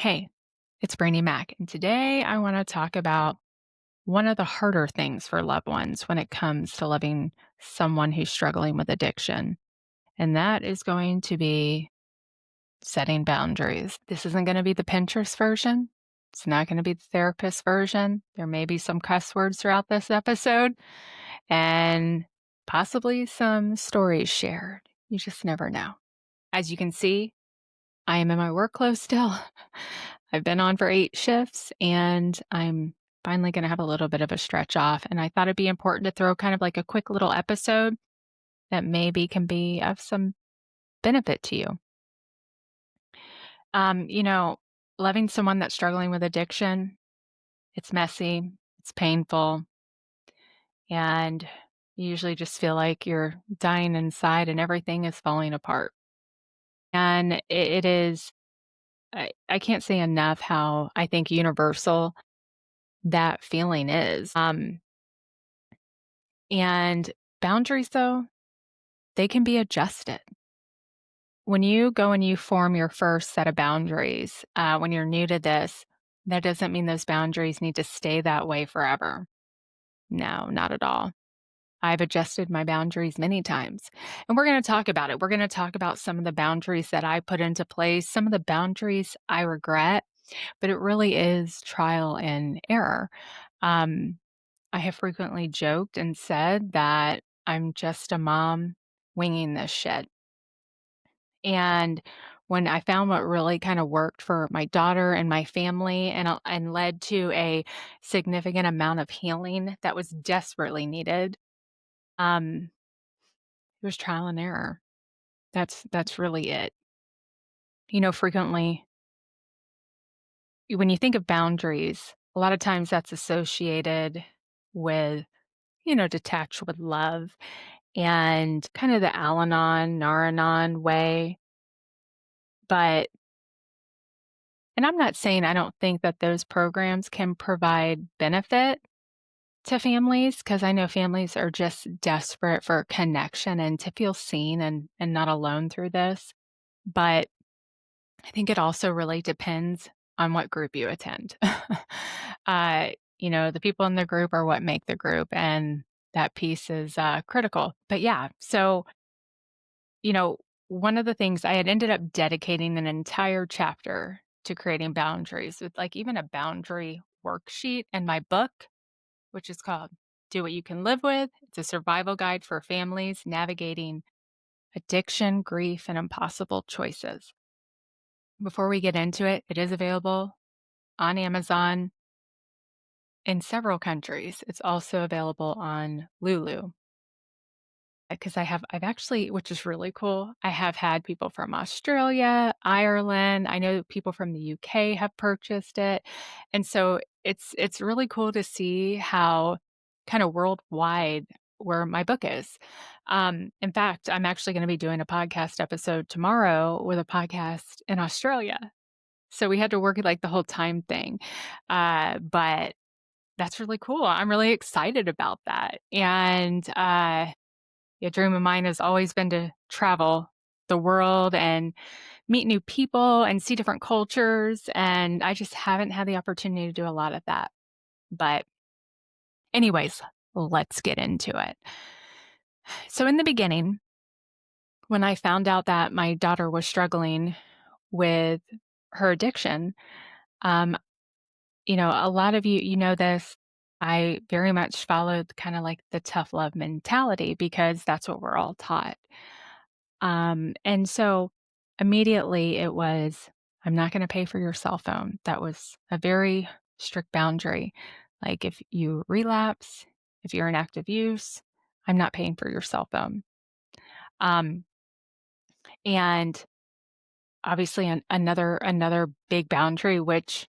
Hey, it's Brainy Mac, and today I want to talk about one of the harder things for loved ones when it comes to loving someone who's struggling with addiction, and that is going to be setting boundaries. This isn't going to be the Pinterest version. It's not going to be the therapist version. There may be some cuss words throughout this episode and possibly some stories shared. You just never know. As you can see, I am in my work clothes still. I've been on for 8 shifts, and I'm finally gonna have a little bit of a stretch off, and I thought it'd be important to throw kind of like a quick little episode that maybe can be of some benefit to you. Um, you know, Loving someone that's struggling with addiction, it's messy, it's painful, and you usually just feel like you're dying inside and everything is falling apart. And it is I can't say enough how I think universal that feeling is. And boundaries, though, they can be adjusted. When you go and you form your first set of boundaries, when you're new to this, that doesn't mean those boundaries need to stay that way forever. No, not at all. I've adjusted my boundaries many times. And we're going to talk about it. We're going to talk about some of the boundaries that I put into place, some of the boundaries I regret, but it really is trial and error. Um, I have frequently joked and said that I'm just a mom winging this shit. And when I found what really kind of worked for my daughter and my family and led to a significant amount of healing that was desperately needed, um, it was trial and error. That's really it. Frequently when you think of boundaries, a lot of times that's associated with, detached with love and kind of the Al-Anon, Nar-Anon way. But and I'm not saying I don't think that those programs can provide benefit to families, because I know families are just desperate for connection and to feel seen and not alone through this. But I think it also really depends on what group you attend. The people in the group are what make the group, and that piece is critical. But yeah, so you know, one of the things I had ended up dedicating an entire chapter to creating boundaries with like even a boundary worksheet in my book, which is called Do What You Can Live With. It's a survival guide for families navigating addiction, grief, and impossible choices. Before we get into it, it is available on Amazon in several countries. It's also available on Lulu. Because I've actually, which is really cool, I have had people from Australia, Ireland, I know people from the UK have purchased it, and so it's really cool to see how kinda worldwide where my book is. In fact, I'm actually gonna be doing a podcast episode tomorrow with a podcast in Australia, so we had to work, like, the whole time thing, but that's really cool. I'm really excited about that, and, a dream of mine has always been to travel the world and meet new people and see different cultures, and I just haven't had the opportunity to do a lot of that. But anyways, let's get into it. So in the beginning, when I found out that my daughter was struggling with her addiction, um, a lot of you know this, I very much followed kind of like the tough love mentality because that's what we're all taught. And so immediately it was, I'm not going to pay for your cell phone. That was a very strict boundary. Like if you relapse, if you're in active use, I'm not paying for your cell phone. Um, and obviously another big boundary, which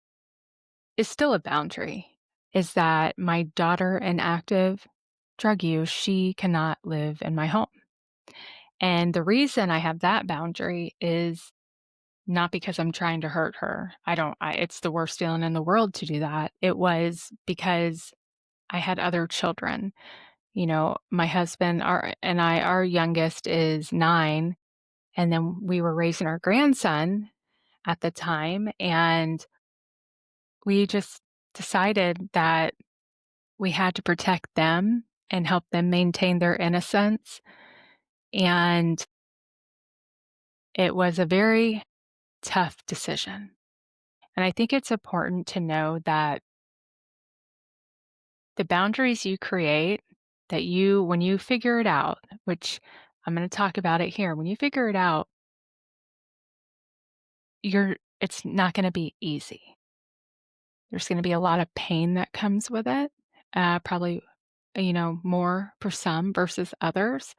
is still a boundary, is that my daughter in active drug use, she cannot live in my home. And the reason I have that boundary is not because I'm trying to hurt her. It's the worst feeling in the world to do that. It was because I had other children. My husband our youngest is 9, and then we were raising our grandson at the time, and we just decided that we had to protect them and help them maintain their innocence, and it was a very tough decision. And I think it's important to know that the boundaries you create, that you when you figure it out, which I'm gonna talk about it here, when you figure it out, it's not gonna be easy. There's gonna be a lot of pain that comes with it, probably, more for some versus others,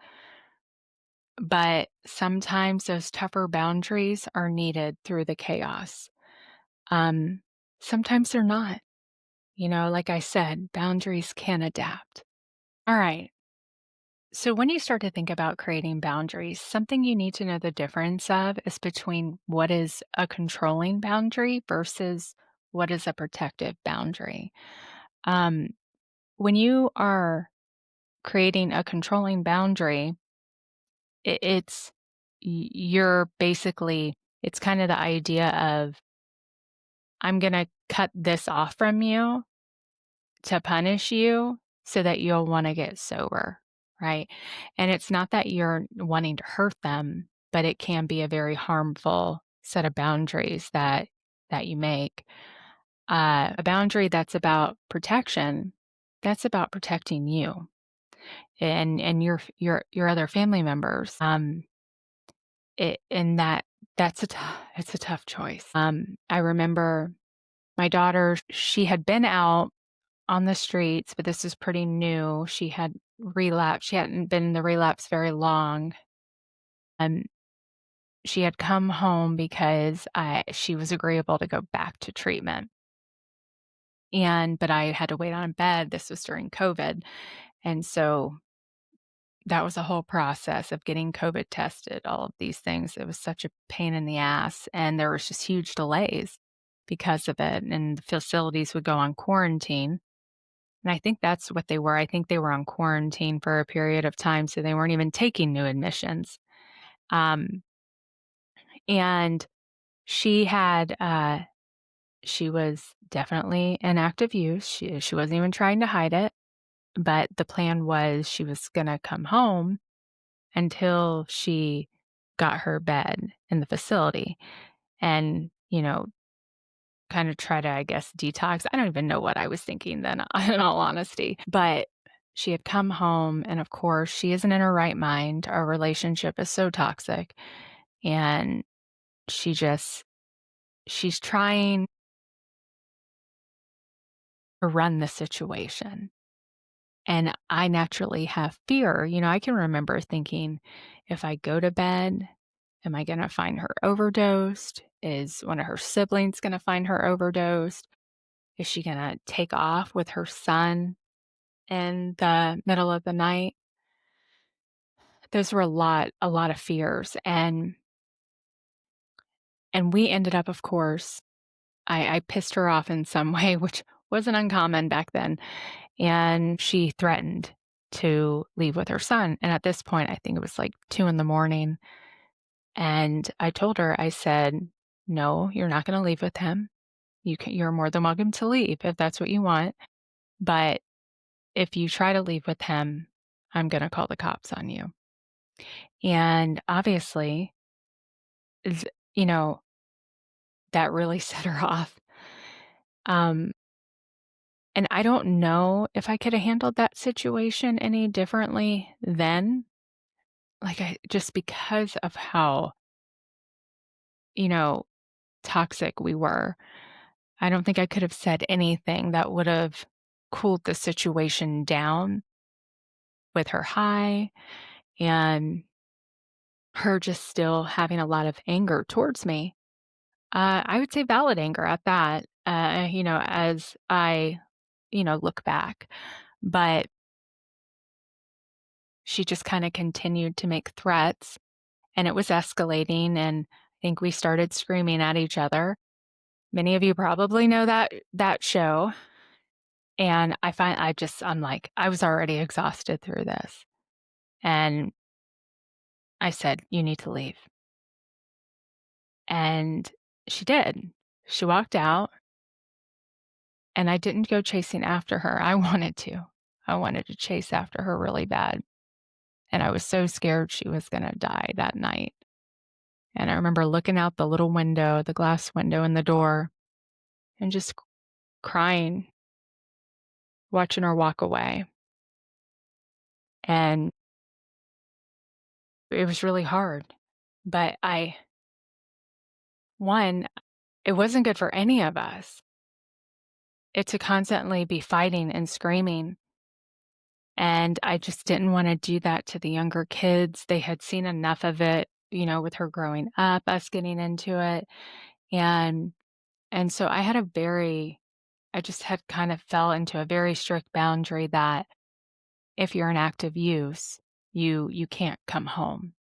but sometimes those tougher boundaries are needed through the chaos. Um, Sometimes they're not. Like I said, boundaries can adapt. All right. So, when you start to think about creating boundaries, something you need to know the difference of is between what is a controlling boundary versus what is a protective boundary. Um, when you are creating a controlling boundary, you're basically, it's kind of the idea of, I'm going to cut this off from you to punish you so that you'll wanna get sober, right? And it's not that you're wanting to hurt them, but it can be a very harmful set of boundaries that you make. A boundary that's about protection, that's about protecting you and your other family members. It and it's a tough choice. I remember my daughter, she had been out on the streets, but this is pretty new. She had relapsed. She hadn't been in the relapse very long. Um, she had come home because she was agreeable to go back to treatment. But I had to wait on bed. This was during COVID. And so that was a whole process of getting COVID tested, all of these things. It was such a pain in the ass. And there was just huge delays because of it. And the facilities would go on quarantine. And I think that's what they were. I think they were on quarantine for a period of time, so they weren't even taking new admissions. Um, and she had, she was definitely in active use. She wasn't even trying to hide it, but the plan was she was gonna come home until she got her bed in the facility and, kinda try to, I guess, detox. I don't even know what I was thinking then, in all honesty, but she had come home, and of course, she isn't in her right mind. Our relationship is so toxic, and she just she's trying to run the situation, and I naturally have fear. I can remember thinking, "If I go to bed, am I gonna find her overdosed? Is one of her siblings gonna find her overdosed? Is she gonna take off with her son in the middle of the night?" Those were a lot of fears, and we ended up, of course, I pissed her off in some way, which wasn't uncommon back then, and she threatened to leave with her son, and at this point, I think it was, like, 2 in the morning, and I told her, I said, "No, you're not gonna leave with him. You're more than welcome to leave if that's what you want, but if you try to leave with him, I'm gonna call the cops on you." And obviously, is you know, that really set her off. Um, and I don't know if I coulda handled that situation any differently then, like, I just because of how, you know, toxic we were. I don't think I could have said anything that would have cooled the situation down with her high and her just still having a lot of anger towards me. I would say valid anger at that, as I, look back. But she just kinda continued to make threats, and it was escalating, and I think we started screaming at each other. Many of you probably know that show, and I'm like, I was already exhausted through this, and I said, "You need to leave." And she did. She walked out, and I didn't go chasing after her. I wanted to. I wanted to chase after her really bad, and I was so scared she was gonna die that night. And I remember looking out the little window, the glass window in the door, and just crying, watching her walk away. And it was really hard. But one, it wasn't good for any of us. It to constantly be fighting and screaming. And I just didn't want to do that to the younger kids. They had seen enough of it, with her growing up, us getting into it. And so I just had kind of fell into a very strict boundary that if you're in active use, you can't come home.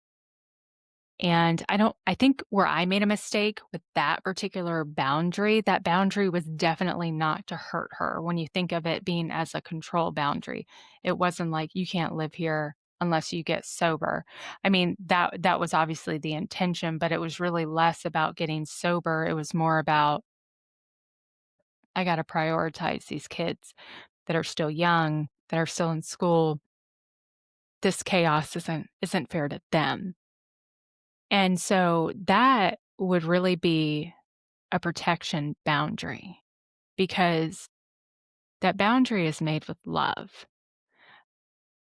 And I think where I made a mistake with that particular boundary, that boundary was definitely not to hurt her when you think of it being as a control boundary. It wasn't like, "You can't live here unless you get sober." I mean, that was obviously the intention, but it was really less about getting sober. It was more about, "I gotta prioritize these kids that are still young, that are still in school. This chaos isn't fair to them." And so that would really be a protection boundary because that boundary is made with love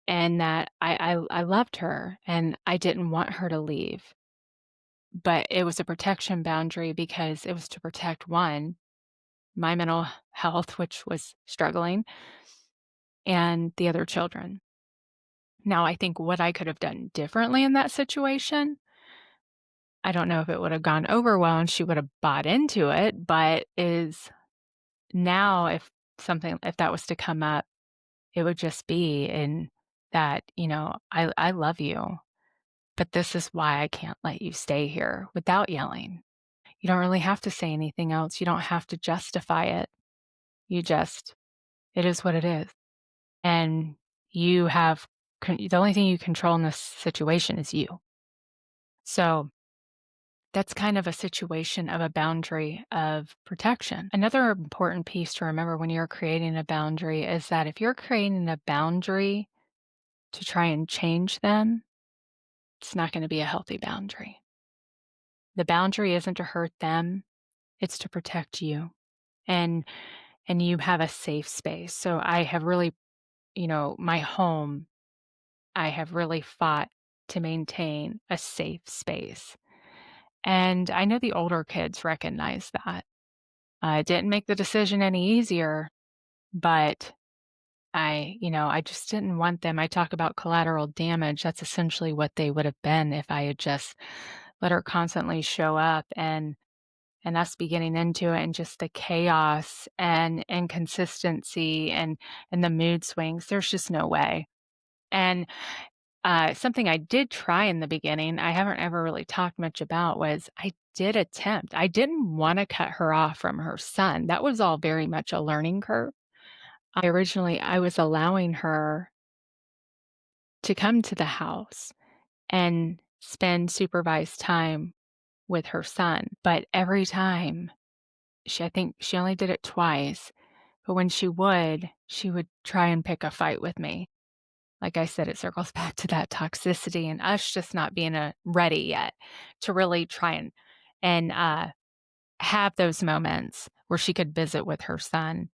and that I loved her and I didn't want her to leave. But it was a protection boundary because it was to protect one, my mental health, which was struggling, and the other children. Now, I think what I could have done differently in that situation, I don't know if it would have gone over well and she would have bought into it, but is now if that was to come up, it would just be in that, I love you, but this is why I can't let you stay here without yelling. You don't really have to say anything else. You don't have to justify it. It is what it is. And the only thing you control in this situation is you. So that's kind of a situation of a boundary of protection. Another important piece to remember when you're creating a boundary is that if you're creating a boundary to try and change them, it's not going to be a healthy boundary. The boundary isn't to hurt them, it's to protect you. And you have a safe space. So I have really, my home, I have really fought to maintain a safe space. And I know the older kids recognize that. It didn't make the decision any easier, but I just didn't want them. I talk about collateral damage. That's essentially what they would have been if I had just let her constantly show up and us be getting into it and just the chaos and inconsistency and the mood swings. There's just no way. And something I did try in the beginning, I haven't ever really talked much about, was I did attempt. I didn't want to cut her off from her son. That was all very much a learning curve. I was allowing her to come to the house and spend supervised time with her son. But every time, I think she only did it twice, but when she would try and pick a fight with me. Like I said, it circles back to that toxicity and us just not being ready yet to really try and have those moments where she could visit with her son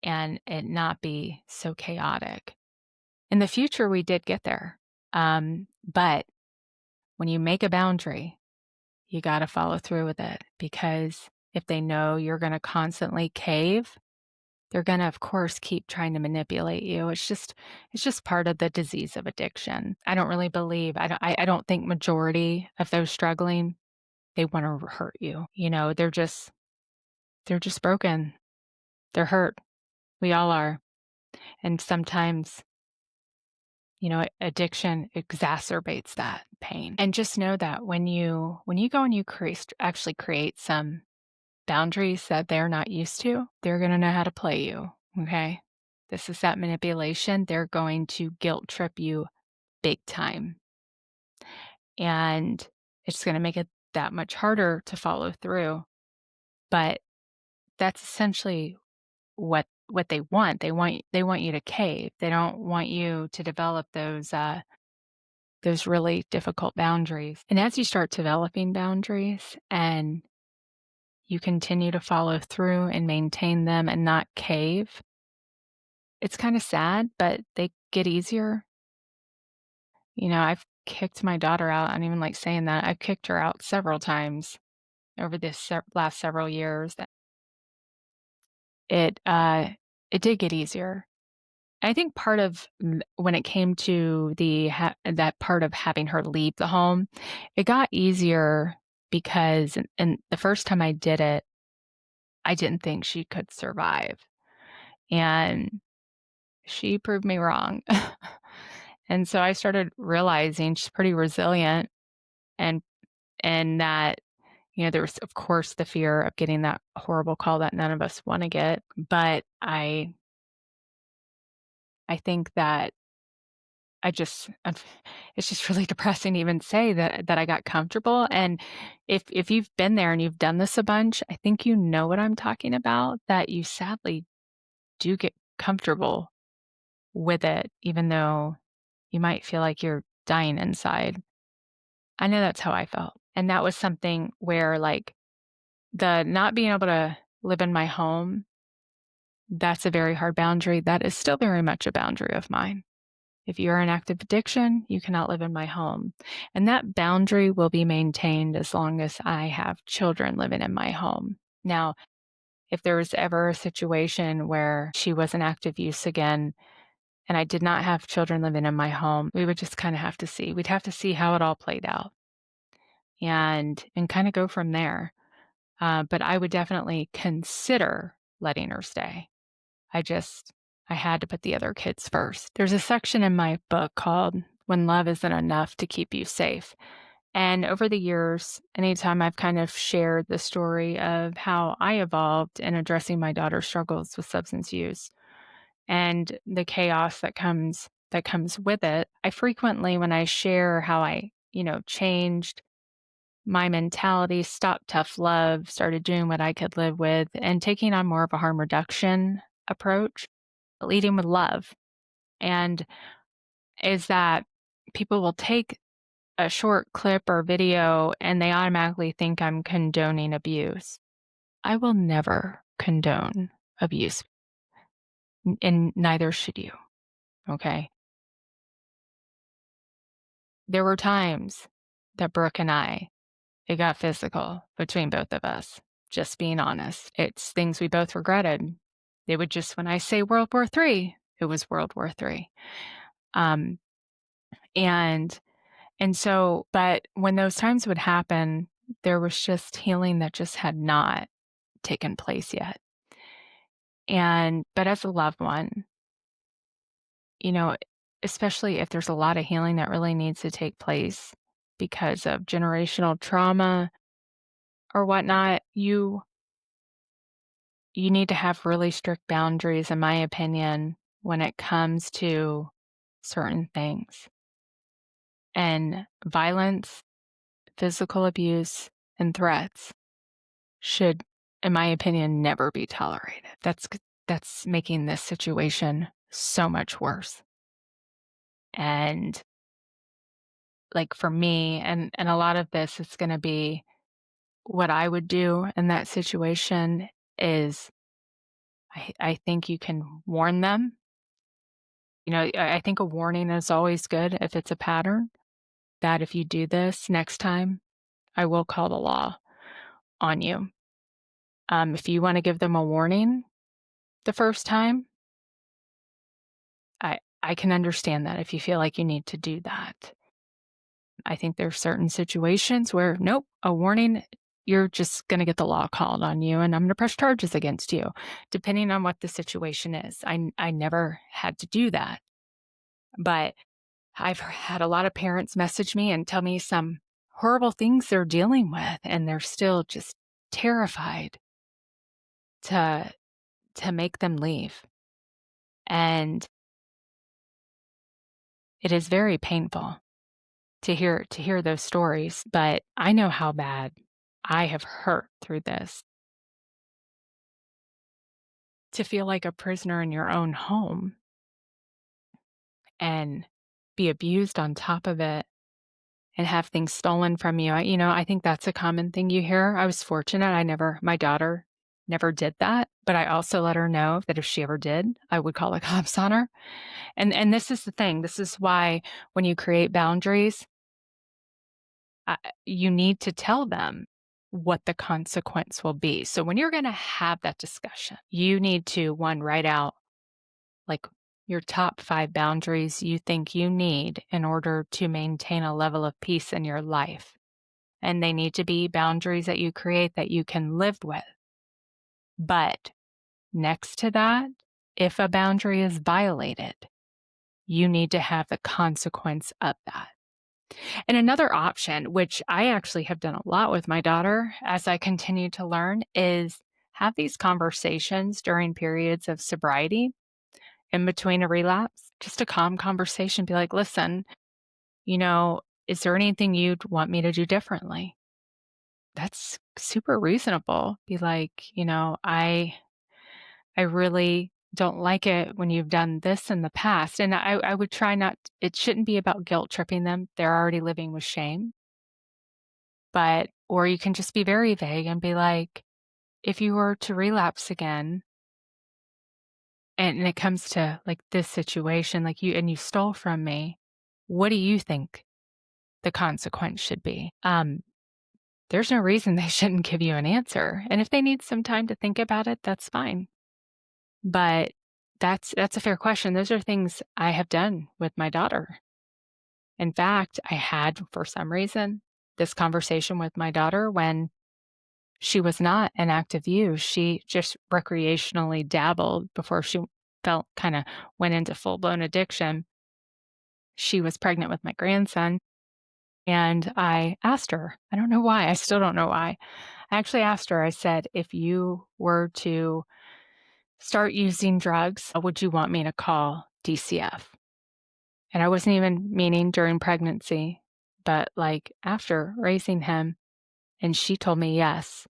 and it not be so chaotic. In the future, we did get there. But when you make a boundary, you got to follow through with it because if they know you're going to constantly cave, they're going to, of course, keep trying to manipulate you. It's just part of the disease of addiction. I don't really believe, I don't think majority of those struggling, they want to hurt you. They're just broken. They're hurt. We all are. And sometimes, addiction exacerbates that pain. And just know that when you go and you actually create some boundaries that they're not used to, they're going to know how to play you. Okay. This is that manipulation. They're going to guilt trip you big time. And it's going to make it that much harder to follow through. But that's essentially what they want. They want you to cave. They don't want you to develop those really difficult boundaries. And as you start developing boundaries and you continue to follow through and maintain them and not cave, it's kind of sad, but they get easier. I've kicked my daughter out. I don't even like saying that. I've kicked her out several times over this last several years. It uh, it did get easier. I think part of when it came to that part of having her leave the home, it got easier because and the first time I did it, I didn't think she could survive, and she proved me wrong. And so I started realizing she's pretty resilient, and that, there was, of course, the fear of getting that horrible call that none of us wanna get, but I think that it's just really depressing to even say that I got comfortable, and if you've been there and you've done this a bunch, I think you know what I'm talking about, that you sadly do get comfortable with it even though you might feel like you're dying inside. I know that's how I felt, and that was something where, like, the not being able to live in my home, that's a very hard boundary. That is still very much a boundary of mine. If you're in active addiction, you cannot live in my home. And that boundary will be maintained as long as I have children living in my home. Now, if there was ever a situation where she was in active use again and I did not have children living in my home, we would just kind of have to see. We'd have to see how it all played out and kind of go from there. But I would definitely consider letting her stay. I just I had to put the other kids first. There's a section in my book called When Love Isn't Enough to Keep You Safe. And over the years, anytime I've kind of shared the story of how I evolved in addressing my daughter's struggles with substance use and the chaos that comes with it, I frequently, when I share how I, changed my mentality, stopped tough love, started doing what I could live with, and taking on more of a harm reduction approach, leading with love. And is that people will take a short clip or video and they automatically think I'm condoning abuse. I will never condone abuse, and neither should you. Okay. There were times that Brooke and it got physical between both of us. Just being honest. It's things we both regretted. It would just, when I say World War III, it was World War III. Um, and so, but when those times would happen, there was just healing that just had not taken place yet. But as a loved one, you know, especially if there's a lot of healing that really needs to take place because of generational trauma or whatnot, you need to have really strict boundaries, in my opinion, when it comes to certain things. And violence, physical abuse, and threats should, in my opinion, never be tolerated. That's making this situation so much worse. And like for me, and a lot of this is going to be what I would do in that situation is I think you can warn them. I think a warning is always good if it's a pattern, that if you do this next time, I will call the law on you. If you want to give them a warning the first time, I can understand that if you feel like you need to do that. I think there's certain situations where, nope, a warning, you're just going to get the law called on you and I'm going to press charges against you, depending on what the situation is. I never had to do that. But I've had a lot of parents message me and tell me some horrible things they're dealing with, and they're still just terrified to make them leave. And it is very painful to hear those stories, but I know how bad I have hurt through this. To feel like a prisoner in your own home and be abused on top of it and have things stolen from you. I think that's a common thing you hear. I was fortunate. My daughter never did that, but I also let her know that if she ever did, I would call the cops on her. And this is the thing. This is why when you create boundaries, you need to tell them what the consequence will be. So when you're going to have that discussion, you need to one write out like your top 5 boundaries you think you need in order to maintain a level of peace in your life. And they need to be boundaries that you create that you can live with. But next to that, if a boundary is violated, you need to have the consequence of that. And another option, which I actually have done a lot with my daughter as I continue to learn, is have these conversations during periods of sobriety in between a relapse. Just a calm conversation. Be like, listen, you know, is there anything you'd want me to do differently? That's super reasonable. Be like, I really don't like it when you've done this in the past. And I would try not, it shouldn't be about guilt tripping them. They're already living with shame. Or you can just be very vague and be like, if you were to relapse again, and it comes to like this situation, like you stole from me, what do you think the consequence should be? There's no reason they shouldn't give you an answer. And if they need some time to think about it, that's fine. But that's a fair question. Those are things I have done with my daughter. In fact, I had, for some reason, this conversation with my daughter when she was not in active use. She just recreationally dabbled before she felt kind of went into full-blown addiction. She was pregnant with my grandson, and I asked her, I don't know why, I still don't know why. I actually asked her, I said, "If you were to start using drugs, would you want me to call DCF?" And I wasn't even meaning during pregnancy, but like after raising him, and she told me yes.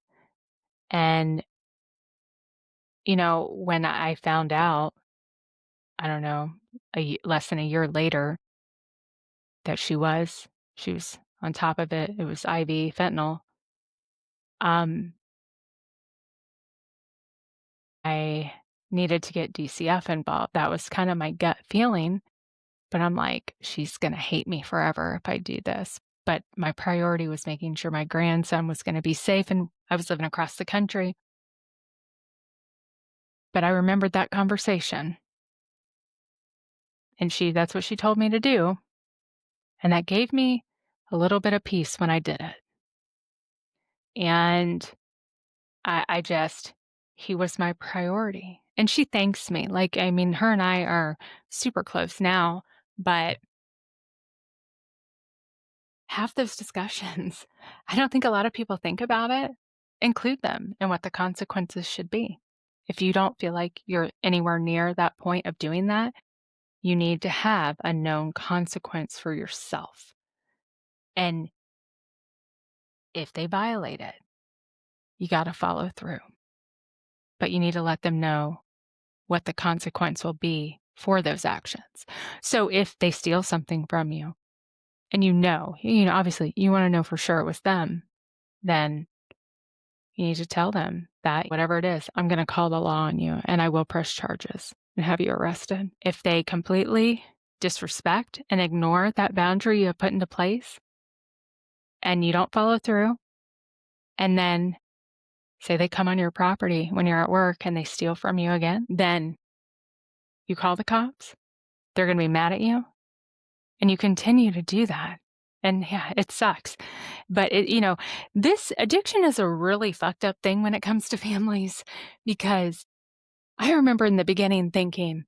And, when I found out, I don't know, less than a year later that she was on top of it. It was IV fentanyl. Um, I needed to get DCF involved. That was kind of my gut feeling, but I'm like, she's gonna hate me forever if I do this. But my priority was making sure my grandson was gonna be safe, and I was living across the country. But I remembered that conversation, and that's what she told me to do, and that gave me a little bit of peace when I did it. And I just he was my priority. And she thanks me. Like, I mean, her and I are super close now, but have those discussions. I don't think a lot of people think about it. Include them in what the consequences should be. If you don't feel like you're anywhere near that point of doing that, you need to have a known consequence for yourself. And if they violate it, you got to follow through. But you need to let them know what the consequence will be for those actions. So if they steal something from you and obviously you want to know for sure it was them, then you need to tell them that whatever it is, I'm going to call the law on you and I will press charges and have you arrested. If they completely disrespect and ignore that boundary you have put into place and you don't follow through, and then say they come on your property when you're at work and they steal from you again, then you call the cops. They're going to be mad at you and you continue to do that. And yeah, it sucks. But this addiction is a really fucked up thing when it comes to families, because I remember in the beginning thinking,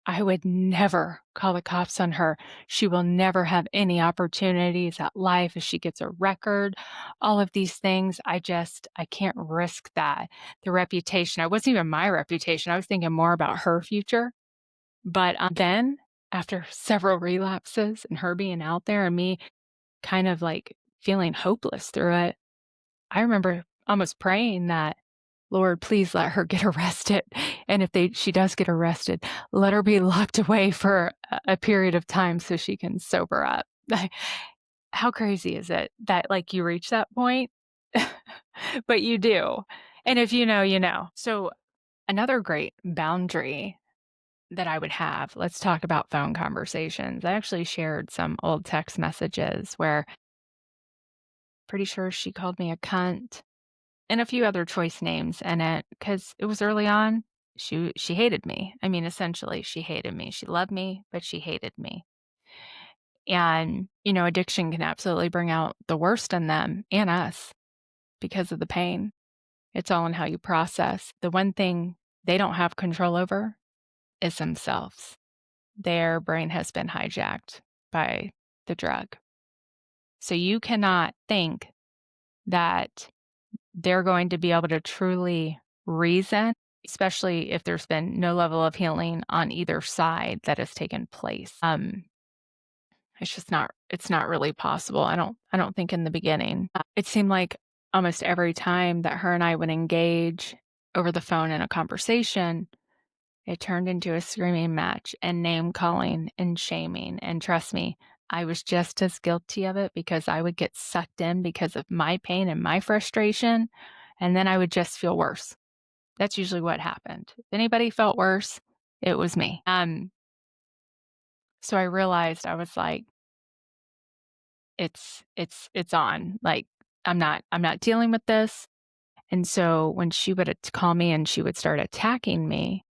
I would never call the cops on her. She will never have any opportunities at life if she gets a record, all of these things. I can't risk that. The reputation, it wasn't even my reputation. I was thinking more about her future. But then after several relapses and her being out there and me kind of like feeling hopeless through it. I remember almost praying that, "Lord, please let her get arrested, and if she does get arrested, let her be locked away for a period of time so she can sober up." How crazy is it that, like, you reach that point? But you do, and if you know, you know. So, another great boundary that I would have, let's talk about phone conversations. I actually shared some old text messages where pretty sure she called me a cunt and a few other choice names in it because it was early on. She hated me. I mean, essentially, she hated me. She loved me, but she hated me. And, addiction can absolutely bring out the worst in them and us because of the pain. It's all in how you process. The one thing they don't have control over is themselves. Their brain has been hijacked by the drug. So you cannot think that they're going to be able to truly reason, especially if there's been no level of healing on either side that has taken place. It's not really possible. I don't think in the beginning. It seemed like almost every time that her and I would engage over the phone in a conversation, it turned into a screaming match and name calling and shaming. And trust me, I was just as guilty of it because I would get sucked in because of my pain and my frustration. And then I would just feel worse. That's usually what happened. If anybody felt worse, it was me. So I realized I was like, it's on. Like I'm not dealing with this. And so when she would call me and she would start attacking me,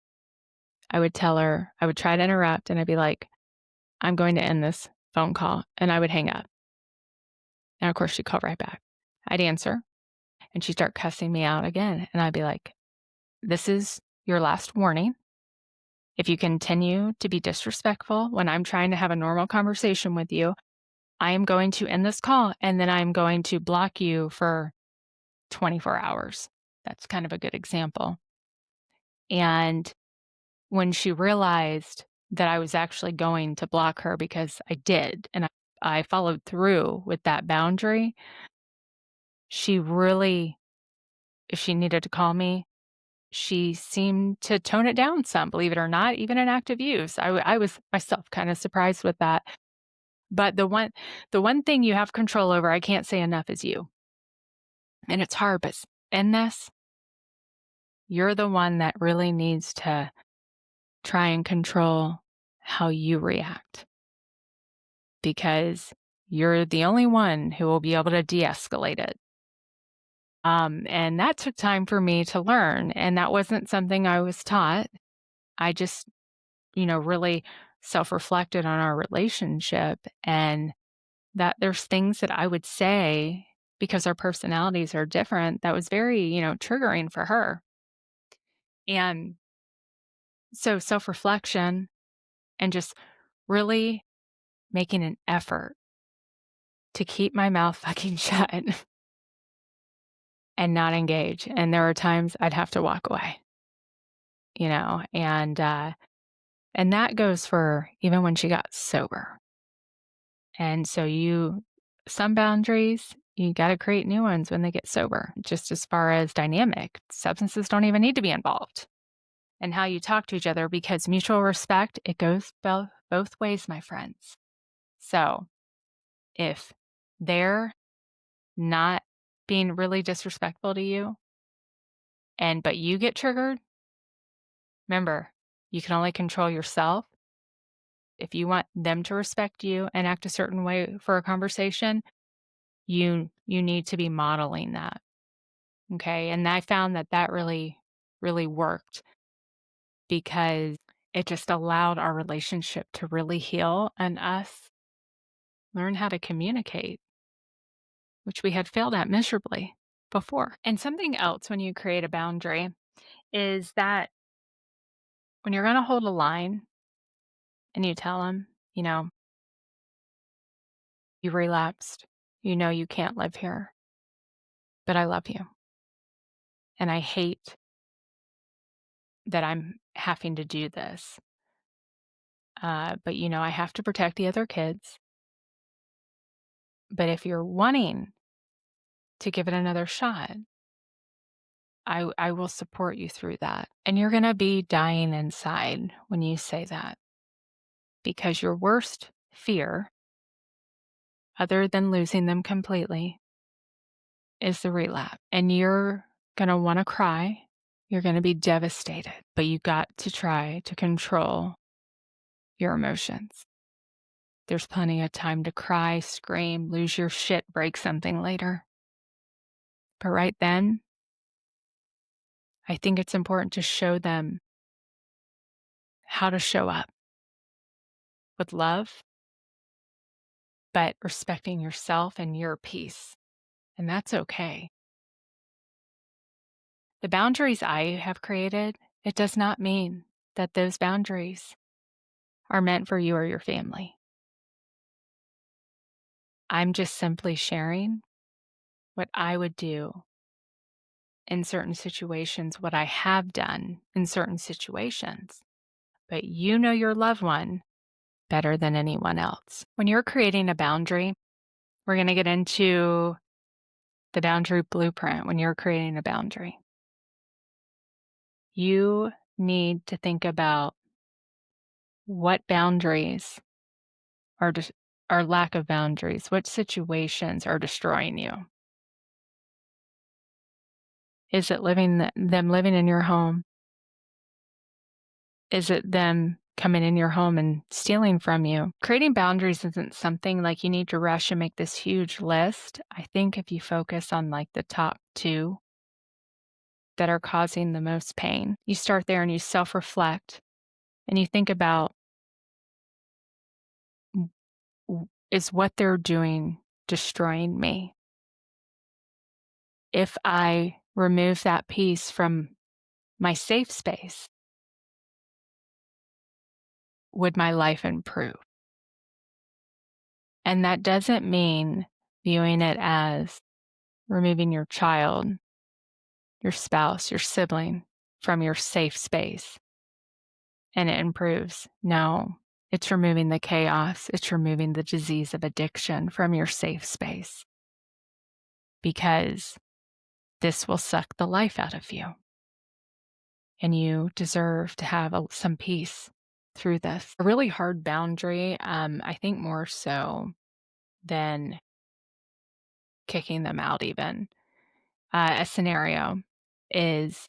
I would tell her, I would try to interrupt and I'd be like, I'm going to end this phone call. And I would hang up. And of course, she'd call right back. I'd answer and she'd start cussing me out again. And I'd be like, this is your last warning. If you continue to be disrespectful when I'm trying to have a normal conversation with you, I am going to end this call and then I'm going to block you for 24 hours. That's kind of a good example. And when she realized that I was actually going to block her because I did, and I followed through with that boundary, she really, if she needed to call me, she seemed to tone it down some, believe it or not, even in active use. I was myself kind of surprised with that. But the one thing you have control over, I can't say enough, is you. And it's hard, but in this, you're the one that really needs to try and control how you react because you're the only one who will be able to de-escalate it. And that took time for me to learn, and that wasn't something I was taught. I just, really self-reflected on our relationship and that there's things that I would say because our personalities are different that was very, triggering for her. And so self-reflection and just really making an effort to keep my mouth fucking shut and not engage. And there are times I'd have to walk away, you know, and that goes for even when she got sober. And so some boundaries, you got to create new ones when they get sober, just as far as dynamic. Substances don't even need to be involved and how you talk to each other because mutual respect, it goes both ways, my friends. So if they're not being really disrespectful to you but you get triggered, remember, you can only control yourself. If you want them to respect you and act a certain way for a conversation, you need to be modeling that. Okay? And I found that really really worked because it just allowed our relationship to really heal and us learn how to communicate, which we had failed at miserably before. And something else when you create a boundary is that when you're going to hold a line and you tell them, you relapsed, you can't live here, but I love you. And I hate that I'm having to do this. But I have to protect the other kids. But if you're wanting to give it another shot, I will support you through that. And you're gonna be dying inside when you say that because your worst fear, other than losing them completely, is the relapse. And you're gonna wanna cry. You're gonna be devastated, but you got to try to control your emotions. There's plenty of time to cry, scream, lose your shit, break something later. But right then, I think it's important to show them how to show up with love, but respecting yourself and your peace. And that's okay. The boundaries I have created, it does not mean that those boundaries are meant for you or your family. I'm just simply sharing what I would do in certain situations, what I have done in certain situations. But you know your loved one better than anyone else. When you're creating a boundary, we're going to get into the boundary blueprint. When you're creating a boundary, you need to think about what boundaries are or lack of boundaries, what situations are destroying you. Is it them living in your home? Is it them coming in your home and stealing from you? Creating boundaries isn't something like you need to rush and make this huge list. I think if you focus on like the top 2 that are causing the most pain, you start there and you self-reflect and you think about, is what they're doing destroying me? If I remove that piece from my safe space, would my life improve? And that doesn't mean viewing it as removing your child, your spouse, your sibling from your safe space and it improves. No, it's removing the chaos. It's removing the disease of addiction from your safe space because this will suck the life out of you. And you deserve to have some peace through this. A really hard boundary, I think more so than kicking them out even. A scenario is,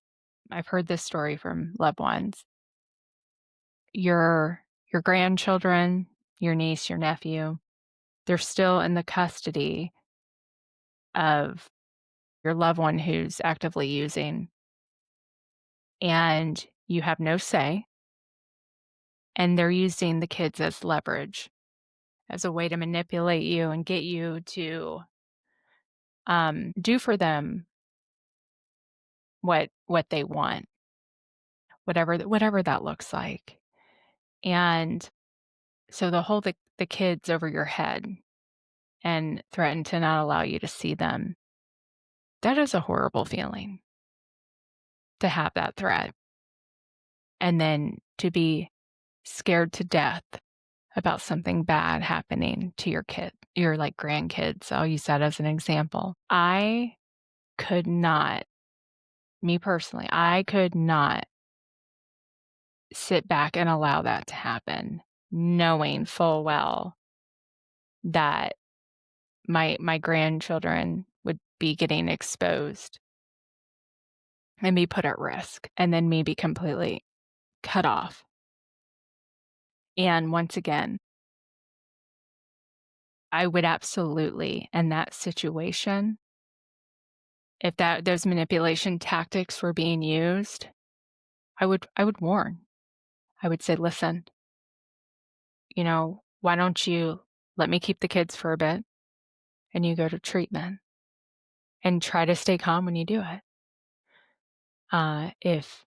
I've heard this story from loved ones. Your grandchildren, your niece, your nephew, they're still in the custody of your loved one who's actively using, and you have no say, and they're using the kids as leverage, as a way to manipulate you and get you to do for them what they want, whatever that looks like. And so they'll hold the kids over your head and threaten to not allow you to see them. That is a horrible feeling to have that threat. And then to be scared to death about something bad happening to your like grandkids. I'll use that as an example. I could not, me personally, I could not sit back and allow that to happen, knowing full well that my grandchildren would be getting exposed and be put at risk, and then me be completely cut off. And once again, I would absolutely, in that situation, if those manipulation tactics were being used, I would warn. I would say, listen, why don't you let me keep the kids for a bit and you go to treatment and try to stay calm when you do it. If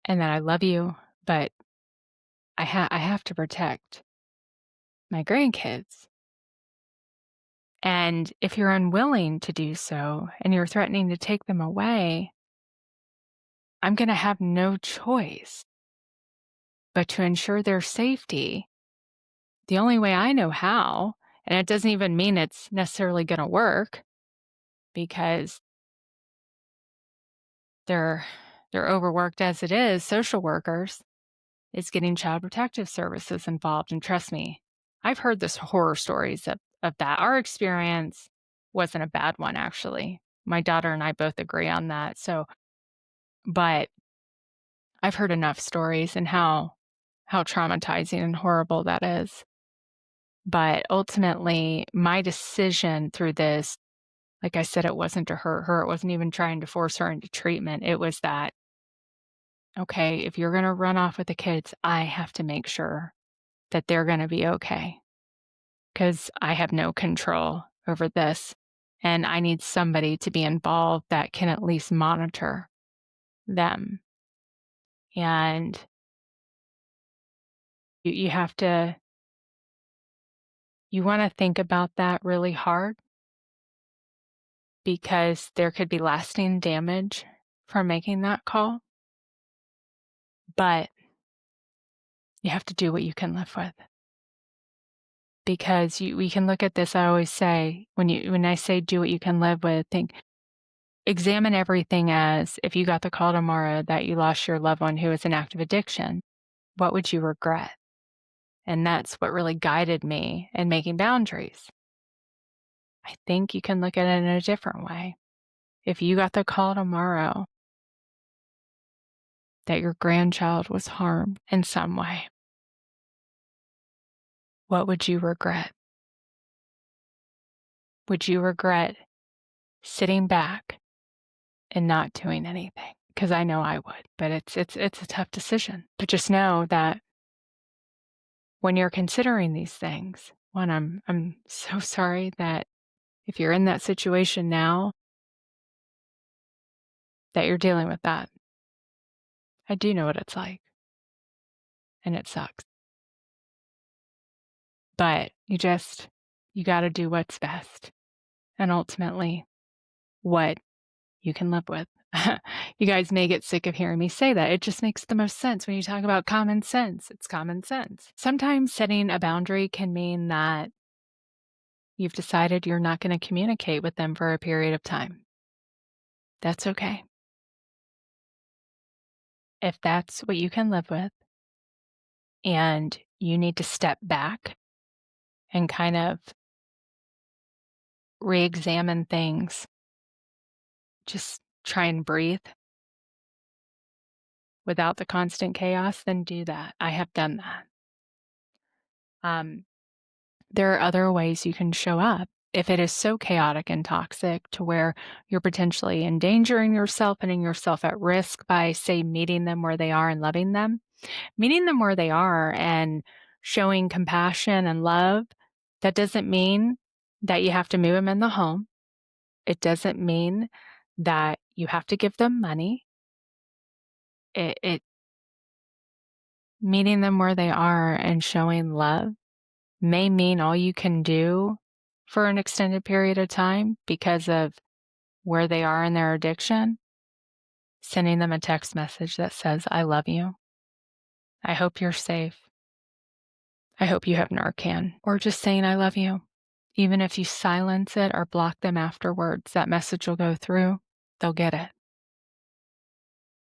and that I love you, but I have to protect my grandkids. And if you're unwilling to do so and you're threatening to take them away, I'm going to have no choice but to ensure their safety. The only way I know how And it doesn't even mean it's necessarily gonna work because they're they're overworked as it is. Social workers is getting child protective services involved, and trust me, I've heard this horror stories of that. Our experience wasn't a bad one, actually. My daughter and I both agree on that, so but I've heard enough stories and how traumatizing and horrible that is. But ultimately, my decision through this, like I said, it wasn't to hurt her, it wasn't even trying to force her into treatment, it was that, "Okay, if you're gonna run off with the kids, I have to make sure that they're gonna be okay, because I have no control over this, and I need somebody to be involved that can at least monitor them." And you have to you wanna think about that really hard because there could be lasting damage from making that call, but you have to do what you can live with. Because we can look at this, I always say, when I say do what you can live with, think examine everything as if you got the call tomorrow that you lost your loved one who is in active addiction, what would you regret? And that's what really guided me in making boundaries. I think you can look at it in a different way. If you got the call tomorrow that your grandchild was harmed in some way, what would you regret? Would you regret sitting back and not doing anything? Because I know I would, but it's a tough decision. But just know that when you're considering these things, one, I'm so sorry that if you're in that situation now, that you're dealing with that. I do know what it's like, and it sucks. But you gotta do what's best, and ultimately, what you can live with. You guys may get sick of hearing me say that. It just makes the most sense when you talk about common sense. It's common sense. Sometimes setting a boundary can mean that you've decided you're not gonna communicate with them for a period of time. That's okay. If that's what you can live with and you need to step back and kind of re-examine things, just try and breathe without the constant chaos, then do that. I have done that. Um, there are other ways you can show up. If it is so chaotic and toxic to where you're potentially endangering yourself, putting yourself at risk by, say, meeting them where they are and loving them, meeting them where they are and showing compassion and love, that doesn't mean that you have to move them in the home. It doesn't mean that you have to give them money. It meeting them where they are and showing love may mean all you can do for an extended period of time because of where they are in their addiction. Sending them a text message that says, "I love you. I hope you're safe. I hope you have Narcan," or just saying, "I love you." Even if you silence it or block them afterwards, that message will go through. They'll get it.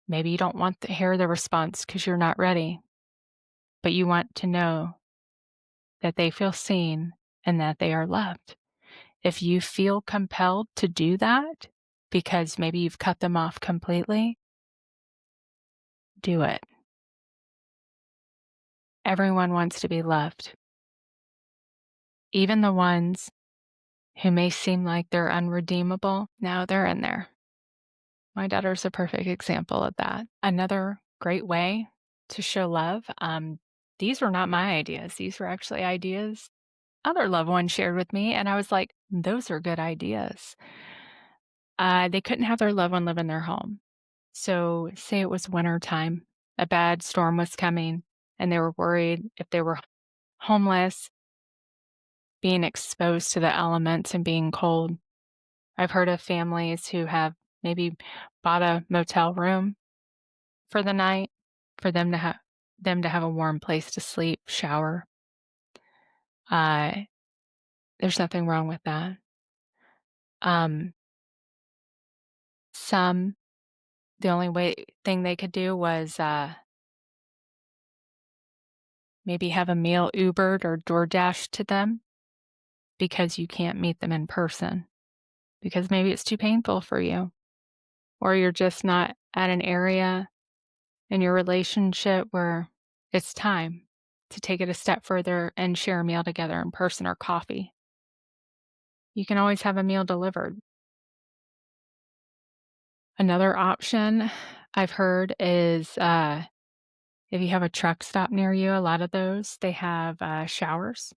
Maybe you don't want to hear the response because you're not ready, but you want to know that they feel seen and that they are loved. If you feel compelled to do that because maybe you've cut them off completely, do it. Everyone wants to be loved, even the ones who may seem like they're unredeemable. No, they're in there. My daughter's a perfect example of that. Another great way to show love, these were not my ideas. These were actually ideas other loved ones shared with me, and I was like, "Those are good ideas." They couldn't have their loved one live in their home. So, say it was winter time, a bad storm was coming, and they were worried if they were homeless, being exposed to the elements and being cold. I've heard of families who have maybe bought a motel room for the night for them to have a warm place to sleep, shower. There's nothing wrong with that. Um, some the only way thing they could do was, maybe have a meal Ubered or DoorDashed to them because you can't meet them in person, because maybe it's too painful for you, or you're just not at an area in your relationship where it's time to take it a step further and share a meal together in person or coffee. You can always have a meal delivered. Another option I've heard is, if you have a truck stop near you, a lot of those, they have, showers.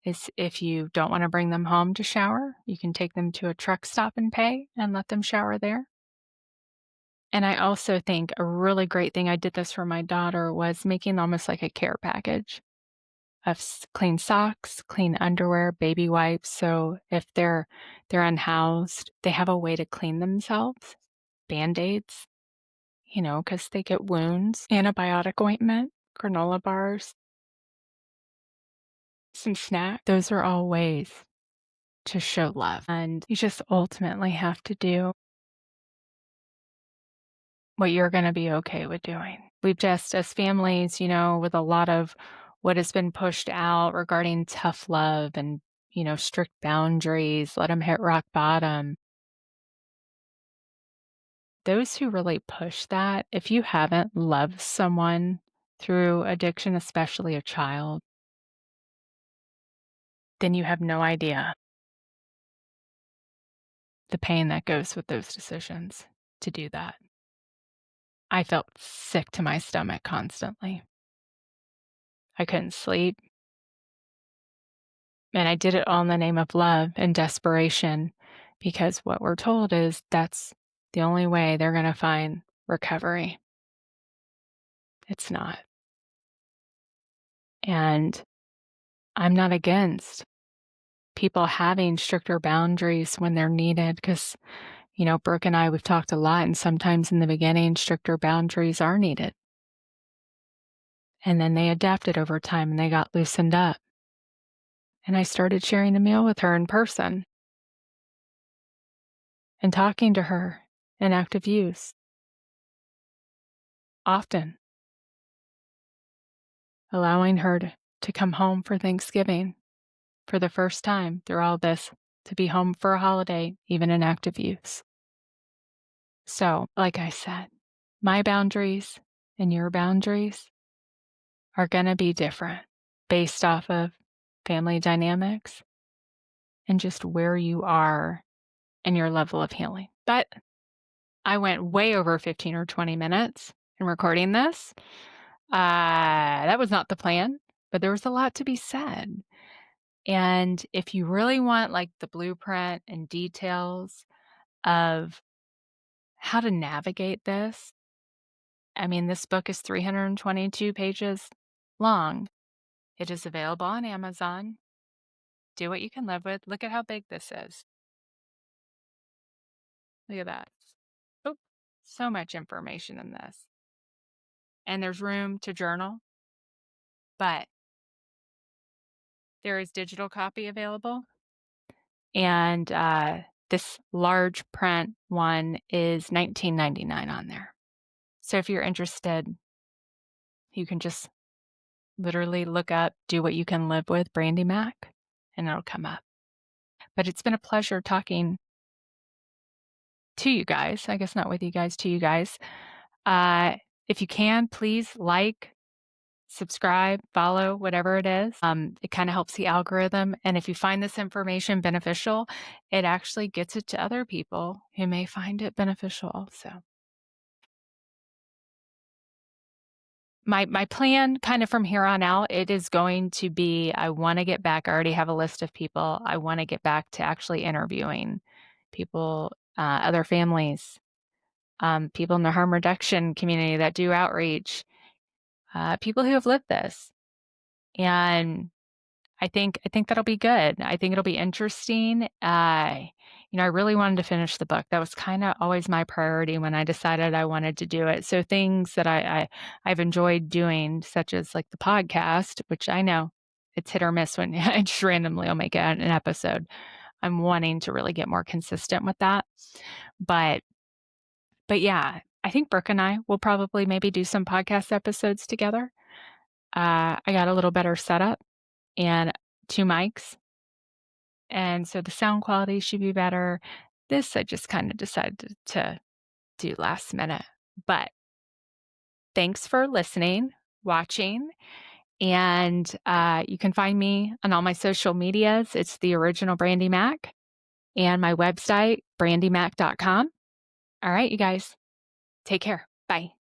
Is if you don't wanna bring them home to shower, you can take them to a truck stop and pay and let them shower there. And I also think a really great thing, I did this for my daughter, was making almost like a care package of clean socks, clean underwear, baby wipes. So if they're unhoused, they have a way to clean themselves. Band-aids, because they get wounds. Antibiotic ointment, granola bars, some snack. Those are all ways to show love. And you just ultimately have to do what you're going to be okay with doing. We've just, as families, with a lot of what has been pushed out regarding tough love and, strict boundaries, let them hit rock bottom. Those who really push that, if you haven't loved someone through addiction, especially a child, then you have no idea the pain that goes with those decisions to do that. I felt sick to my stomach constantly. I couldn't sleep. And I did it all in the name of love and desperation because what we're told is that's the only way they're going to find recovery. It's not. And I'm not against people having stricter boundaries when they're needed because, Brooke and I, we've talked a lot, and sometimes in the beginning, stricter boundaries are needed. And then they adapted over time and they got loosened up. And I started sharing a meal with her in person and talking to her in active use often, allowing her to come home for Thanksgiving for the first time through all this, to be home for a holiday, even in active use. So, like I said, my boundaries and your boundaries are going to be different based off of family dynamics and just where you are and your level of healing. But I went way over 15 or 20 minutes in recording this. That was not the plan, but there was a lot to be said. And if you really want like the blueprint and details of how to navigate this, I mean, this book is 322 pages long. It is available on Amazon. Do what you can live with. Look at how big this is. Look at that. Oh, so much information in this. And there's room to journal, but there is digital copy available. And this large print one is $19.99 on there. So if you're interested, you can just literally look up Do What You Can Live With Brandy Mac, and it'll come up. But it's been a pleasure talking to you guys. I guess not with you guys, to you guys. If you can, please like, subscribe, follow, whatever it is. It kind of helps the algorithm. And if you find this information beneficial, it actually gets it to other people who may find it beneficial also. My plan kind of from here on out, it is going to be, I want to get back. I already have a list of people. I want to get back to actually interviewing people, other families, people in the harm reduction community that do outreach, people who have lived this. And I think that'll be good. I think it'll be interesting. I really wanted to finish the book. That was kind of always my priority when I decided I wanted to do it. So things that I've enjoyed doing, such as like the podcast, which I know it's hit or miss when I just randomly will make an episode. I'm wanting to really get more consistent with that. But yeah, I think Brooke and I will probably maybe do some podcast episodes together. I got a little better setup and 2 mics, and so the sound quality should be better. This I just kinda decided to do last minute. But thanks for listening, watching, and, you can find me on all my social medias. It's the original Brandy Mac, and my website, brandymac.com. All right, you guys, take care. Bye.